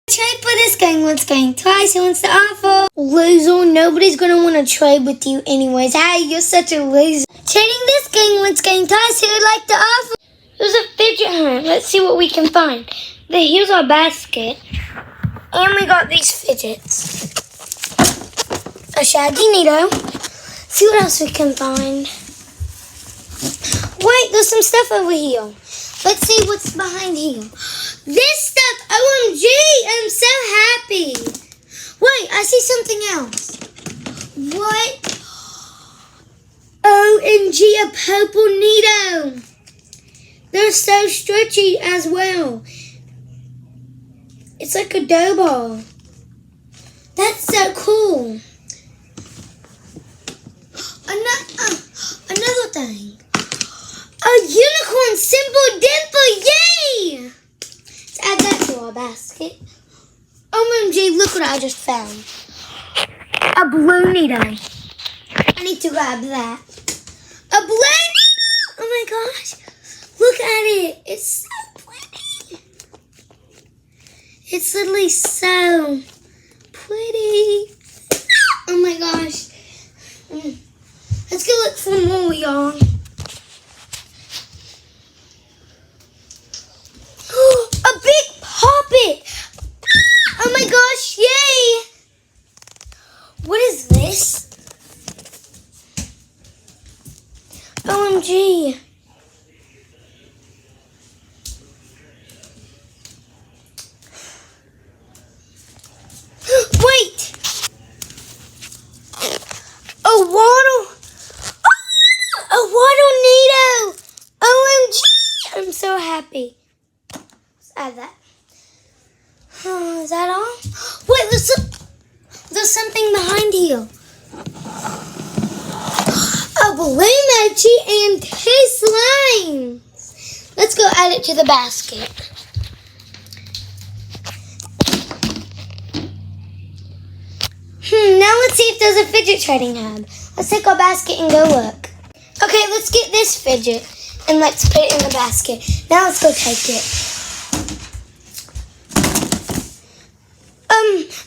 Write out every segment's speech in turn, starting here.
Trade for this going once, going twice. Who wants to offer? Loser, nobody's gonna want to trade with you anyways. Hey, you're such a loser. Trading this going once, going twice. Who would like to offer? There's a fidget hunt. Let's see what we can find. Here's our basket. And we got these fidgets. A shaggy needle. See what else we can find. Wait, there's some stuff over here. Let's see what's behind here. This stuff, OMG, I'm so happy. Wait, I see something else. What? OMG, a purple needle. They're so stretchy as well. It's like a dough ball. That's so cool. Another thing. A unicorn symbol dimple, yay! Let's add that to our basket. OMG, look what I just found. A blue needle. I need to grab that. A blue needle! Oh my gosh. Look at it. It's so pretty. It's literally so pretty. Oh my gosh. Let's go look for more, y'all. A big poppet! Oh my gosh, yay! What is this? OMG. Wait! A water needle! OMG! I'm so happy. Let's add that. Is that all? Wait, there's something behind here. A balloon mochi and 2 slimes. Let's go add it to the basket. Now let's see if there's a fidget trading hub. Let's take our basket and go look. Okay, let's get this fidget and let's put it in the basket. Now let's go take it.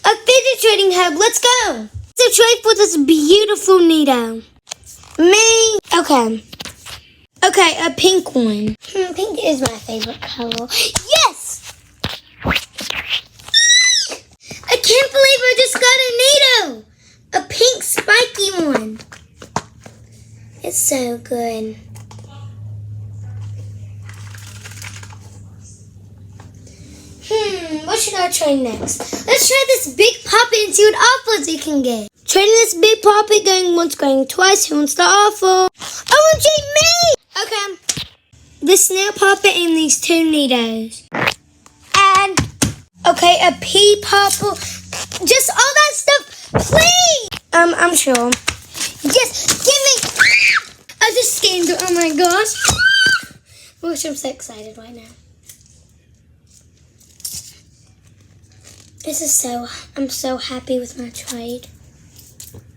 A fidget trading hub. Let's go. Let's trade for this beautiful needle. Me. Okay, a pink one. Pink is my favorite color. Yes! I can't believe I just got a needle. A pink spiky one. It's so good. What should I try next? Let's try this big poppet and see what offers we can get. Trading this big poppet, going once, going twice. Who wants to offer? OMG, me! Okay. This snail poppet and these 2 needles. And, okay, a pea popper. Just all that stuff, please! I'm sure. Yes, give me! I just scanned it, oh my gosh. Gosh, I'm so excited right now. I'm so happy with my trade.